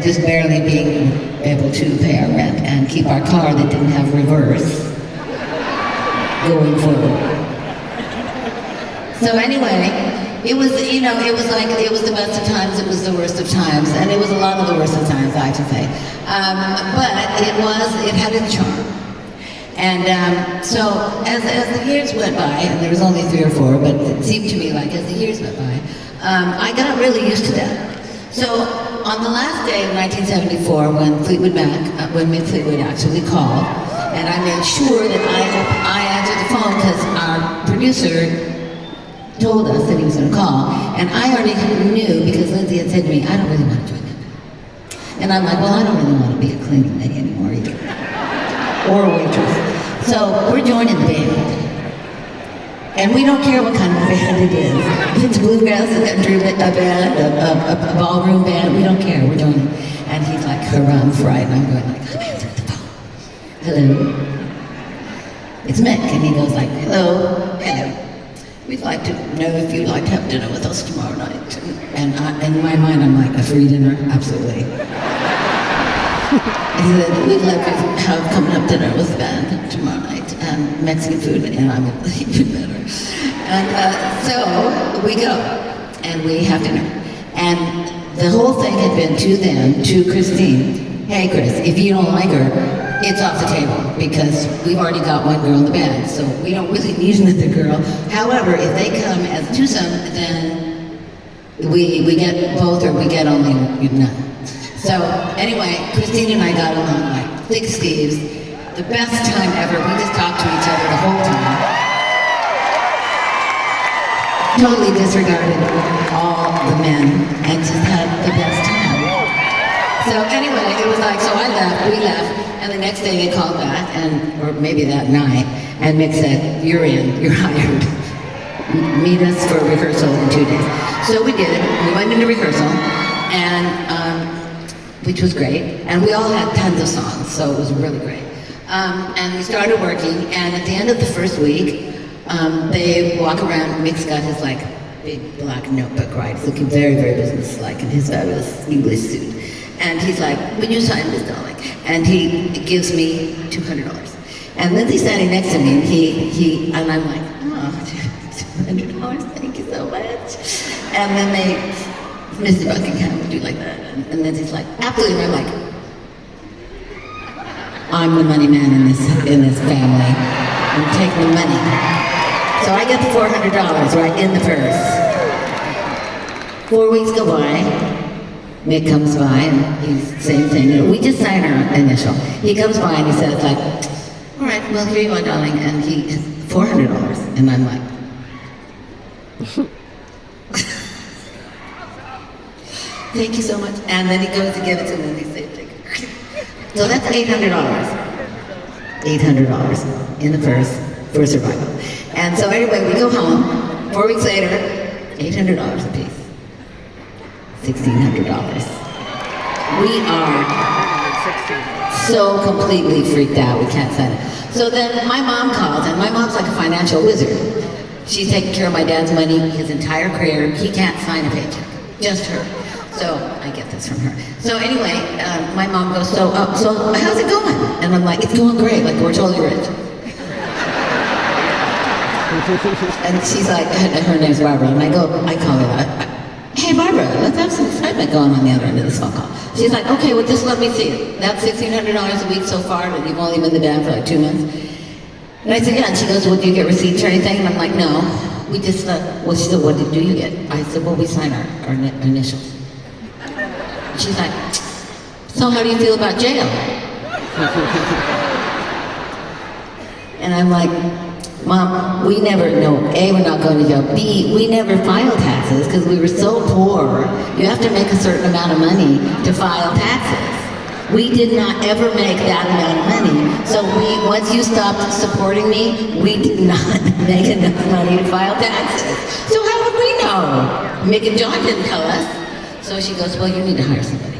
just barely being able to pay our rent and keep our car that didn't have reverse going forward. So anyway, it was, you know, it was like, it was the best of times, it was the worst of times, and it was a lot of the worst of times, I have to say. But it had its charm. And so as the years went by, and there was only 3 or 4, but it seemed to me like as the years went by, I got really used to that. So on the last day of 1974, when Fleetwood Mac, when Mick Fleetwood actually called, and I made sure that I answered the phone because our producer told us that he was going to call, and I already knew because Lindsay had said to me, I don't really want to join them. And I'm like, well, I don't really want to be a cleaning lady anymore either, or a waitress. So we're joining the band. And we don't care what kind of band it is. If it's bluegrass, a country band, a ballroom band, we don't care, we're joining. And he's like, harumph, right? And I'm going like, I'm answering the phone. Hello? It's Mick. And he goes like, hello. We'd like to know if you'd like to have dinner with us tomorrow night. And in my mind, I'm like, a free dinner? Absolutely. He said, we'd like to have come up dinner with the band tomorrow night, and Mexican food, and I'm even better. And so we go, and we have dinner. And the whole thing had been to Christine, hey Chris, if you don't like her, it's off the table, because we've already got one girl in the band, so we don't really need another girl. However, if they come as twosome, then we get both, or we get only none. So anyway, Christine and I got along like thick thieves. The best time ever. We just talked to each other the whole time. Totally disregarded all the men and just had the best time. So anyway, it was like, so I left, we left, and the next day they called back, or maybe that night, and Mick said, you're in, you're hired. Meet us for rehearsal in 2 days. So we did. We went into rehearsal, and which was great, and we all had tons of songs, so it was really great. And we started working, and at the end of the first week, they walk around. Mick's got his like big black notebook, right? He's looking very, very business-like in his fabulous English suit. And he's like, "Will you sign this, darling?" And he gives me $200. And Lindsay's standing next to me, and I'm like, "Oh, $200, thank you so much." And then Mr. Buckingham would do like that, and then he's like, absolutely, and I'm like, I'm the money man in this family. I'm taking the money. So I get the $400 right in the purse. 4 weeks go by, Mick comes by, and he's same thing. You know, we just signed our initial. He comes by and he says like, all right, well here you are, darling, and he is $400, and I'm like. Thank you so much. And then he goes to give it to them, and he says, so that's $800. $800 in the purse for survival. And so anyway, we go home. 4 weeks later, $800 a piece. $1,600. We are so completely freaked out, we can't sign it. So then my mom calls, and my mom's like a financial wizard. She's taking care of my dad's money, his entire career. He can't sign a paycheck, just her. So I get this from her. So anyway, my mom goes, so how's it going? And I'm like, it's going great, like we're totally rich. And she's like, her name's Barbara, and I call her, hey Barbara, let's have some excitement going on the other end of this phone call. She's like, okay, well just let me see it. That's $1,600 a week so far, and you've only been in the band for like 2 months. And I said, yeah, and she goes, well, do you get receipts or anything? And I'm like, no, we just, well, she said, what do you get? I said, well, we sign our initials. She's like, so how do you feel about jail? And I'm like, Mom, we never know, A, we're not going to jail, B, we never filed taxes because we were so poor. You have to make a certain amount of money to file taxes. We did not ever make that amount of money. So once you stopped supporting me, we did not make enough money to file taxes. So how would we know? Mick and John didn't tell us. So she goes, well, you need to hire somebody.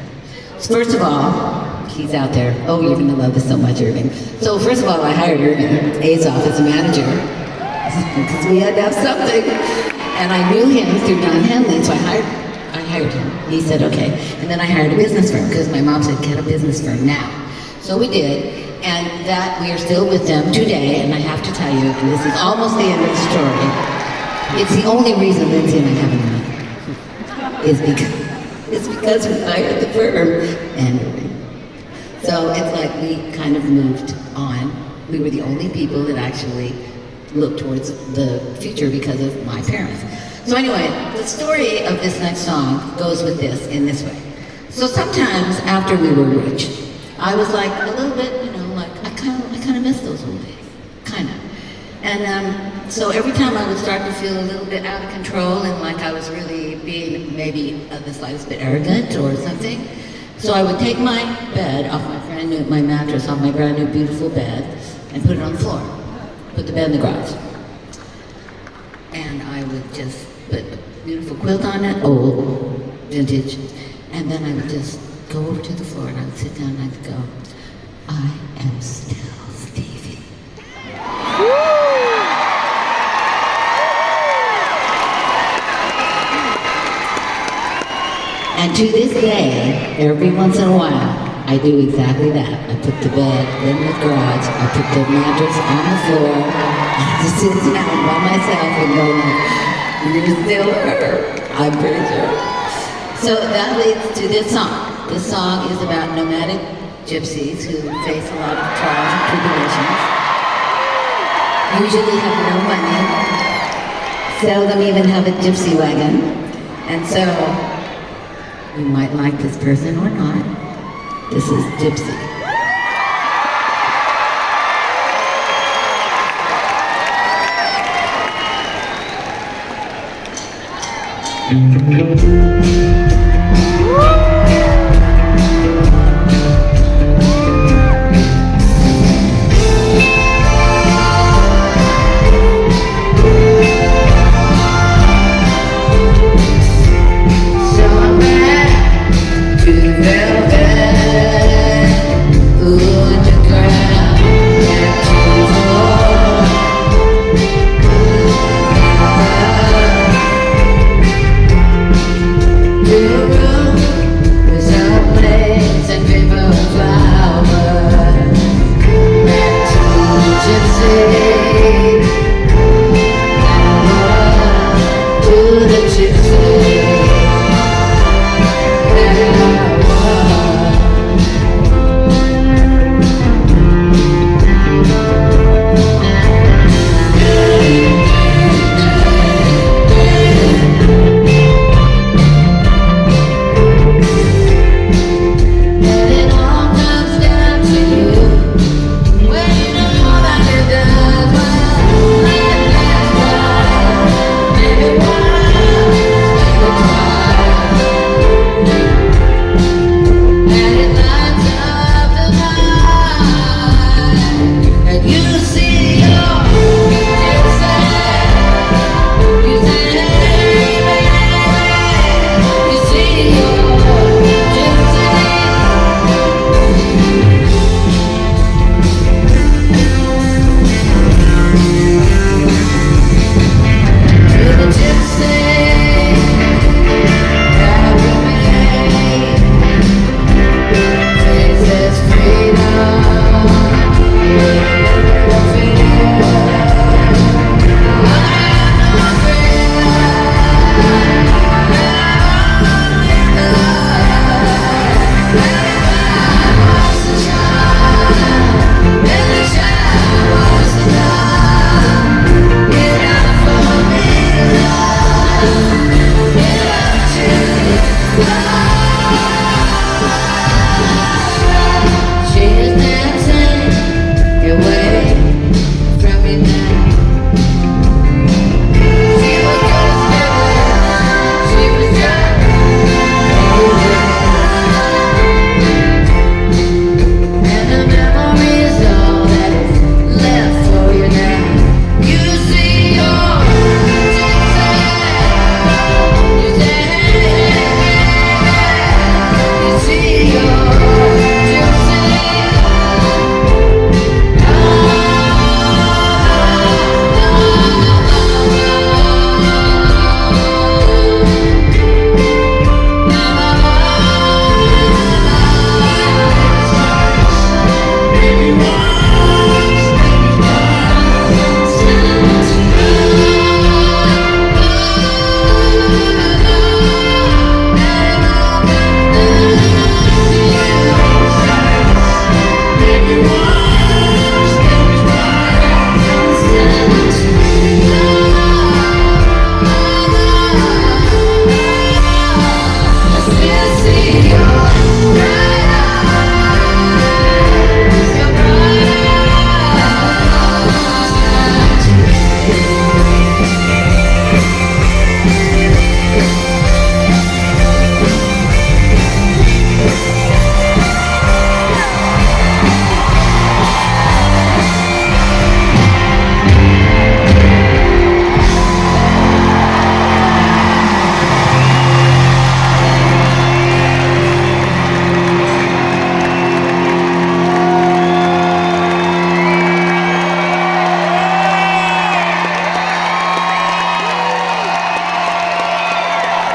So first of all, he's out there. Oh, you're gonna love this so much, Irving. So first of all, I hired Irving Azoff as a manager, because we had to have something. And I knew him through Don Henley, so I hired him. He said, okay. And then I hired a business firm because my mom said, get a business firm now. So we did, and that we are still with them today, and I have to tell you, and this is almost the end of the story, it's the only reason Lindsay and I haven't met, it's because we hired the firm, and so it's like we kind of moved on. We were the only people that actually looked towards the future because of my parents. So anyway, the story of this next song goes with this, in this way. So sometimes after we were rich, I was like a little bit, you know, like I kind of miss those old days, kind of. And so every time I would start to feel a little bit out of control and like I was really being maybe the slightest bit arrogant or something, so I would take my bed off my mattress off my brand new beautiful bed and put it on the floor, put the bed in the garage, and I would just put a beautiful quilt on it, old, vintage, and then I would just go over to the floor and I would sit down and I would go, I am still Stevie. And to this day, every once in a while, I do exactly that. I put the bed in the garage, I put the mattress on the floor, and I just sit down by myself and go like, you're still her, I'm pretty sure. So that leads to this song. This song is about nomadic gypsies who face a lot of trials and tribulations, usually have no money, seldom even have a gypsy wagon, and so you might like this person or not. This is Gypsy. So I'm back to the